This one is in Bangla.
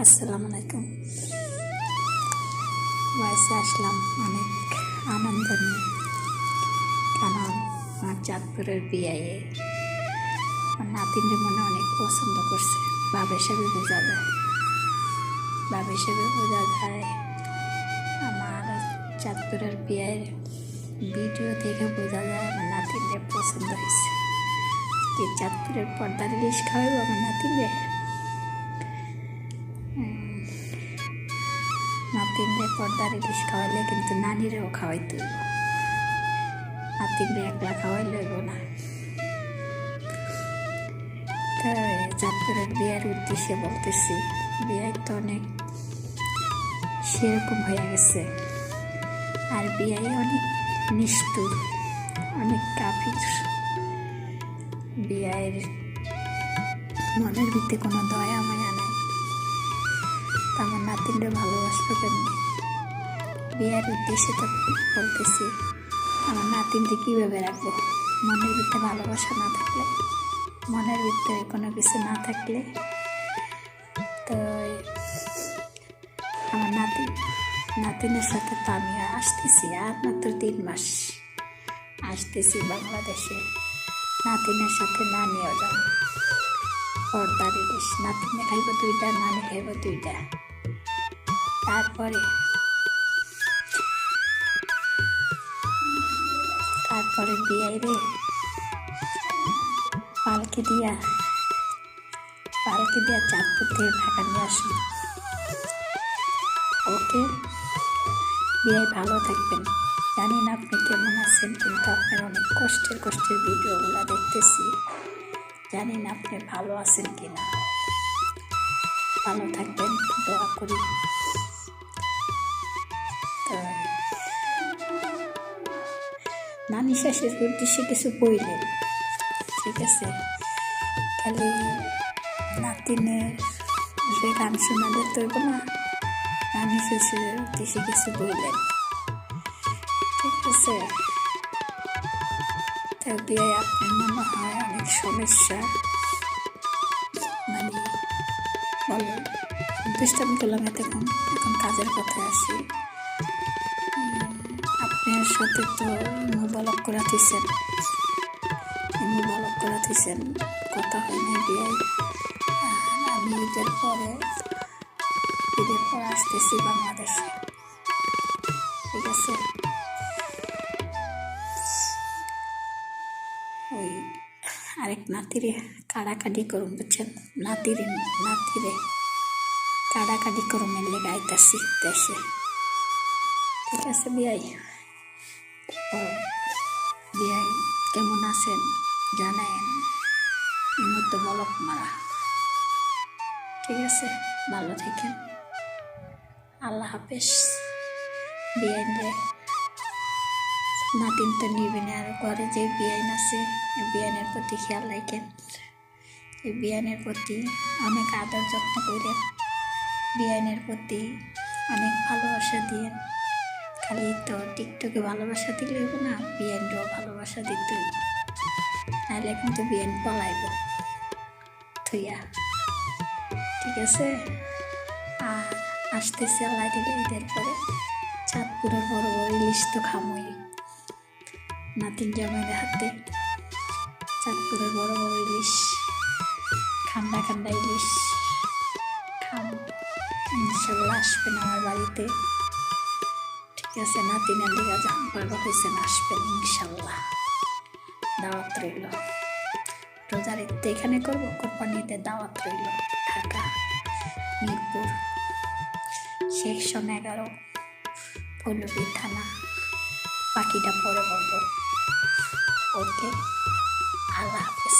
আসসালামু আলাইকুম। বয়সে আসলাম অনেক আনন্দ নিয়ে, কারণ আমার চাঁদপুরের বিয়ে আমার নাতিনের মনে অনেক পছন্দ করছে। বাবা হিসেবে বোঝা যায়, আমার চাঁদপুরের বিয়ের ভিডিও দেখে বোঝা যায় আমার নাতিনের পছন্দ হয়েছে। কি চাঁদপুরের পর্দার ইলিশ খাওয়াবো আমার নাতিনে? নাতিনরে পর্দার ইলিশ খাওয়াইলে কিন্তু নানিরেও খাওয়াইতে হইব, নাতিনরে একলা খাওয়াইলে হইব না। তাই চাঁদপুরের বিয়ের উদ্দেশ্যে বলতেছি, বিয়ে তো অনেক সেরকম হয়ে গেছে, আর বিয়ে অনেক নিষ্ঠুর, অনেক কাফির। বিয়ের মনের ভিতরে কোনো দয়া মায়া নাই। আমার নাতিনরে ভালোবাসলো কেমনি? বিয়ের উদ্দেশ্যে তো বলতেছি, আমার নাতিনরে কীভাবে রাখবো? মনের ভিতরে ভালোবাসা না থাকলে, মনের ভিতরে কোনো কিছু না থাকলে তো আমার নাতিনের সাথে তো আমি আসতেছি আর মাত্র 3 মাস, আসতেছি বাংলাদেশে। নাতিনের সাথে নানিও যান পর্দার ইলিশ, নাতিনে খাইব 2টা, নানি খাইব 2টা। তারপরে বিয়ে রে পালকি দিয়া চাঁদপুর থেকে ঢাকা নিয়ে আসুন। ওকে, বিয়ে ভালো থাকবেন। জানি না আপনি কেমন আছেন, কিন্তু আপনার অনেক কষ্টের ভিডিওগুলো দেখতেছি। জানি না আপনি ভালো আছেন কি না। ভালো থাকবেন, দোয়া করি। তো নানি শাশুর উদ্দেশ্যে কিছু বললেন, ঠিক আছে? খালি নাতিনের গান শোনালে তো না, নানি শ্বশুরের উদ্দেশ্যে কিছু বললেন, ঠিক আছে? তো বিয়ে আপনার মনে হয় অনেক সমস্যা, মানে বলো দুষ্টামি করলাম এখন কাজের কথায় আসি। আপনার সাথে তো ব্লগ করা থইছেন, কথা হয় না বিয়ে। আমি ঈদের পরে আসতেছি বাংলাদেশে, ঠিক আছে? ওই আরেক নাতিরে কাড়াকাড়ি করুন, বুঝছেন? নাতিরে কাড়াকাড়ি করুন, এলে গাইতাছি দেশে, ঠিক আছে? বিয়াই কেমন আছেন জানেন, এই মতো বলক মারা, ঠিক আছে? ভালো থাকেন, আল্লাহ হাফেজ। বিয়াইন রে নাতিন তো নিবেন, আর ঘরে যে বিয়াইন আছে বিয়ানের প্রতি খেয়াল রাখেন, এই বিয়ানের প্রতি অনেক আদর যত্ন করেন, বিয়ানের প্রতি অনেক ভালোবাসা দিয়েন। খালি তো টিকটকে ভালোবাসা দিলে হইব না, বিয়ানকেও ভালোবাসা দিতে হইব, নাহলে কিন্তু বিয়ান পলাইব থইয়া, ঠিক আছে? আর আসতেছে আল্লাহ দিলে ঈদের পরে চাঁদপুরের বড় ইলিশ তো খামই, নাতিন জামাইয়ের হাতে চাঁদপুরের বড় ইলিশ, ঠান্ডা ইলিশ খাম। ইনশাল্লাহ আসবেন আমার বাড়িতে, ঠিক আছে? নাতিনের দিকে যখন পাগল হয়েছেন আসবেন ইনশাল্লাহ, দাওয়াত রইল। রোজার ঈদটা এখানে করবো, কোরবানিতে দাওয়াত রইল। ঢাকা মিরপুর সেকশন 11, পল্লবী থানা। বাকিটা পরে বলবো। ওকে, আল্লাহ হাফেজ।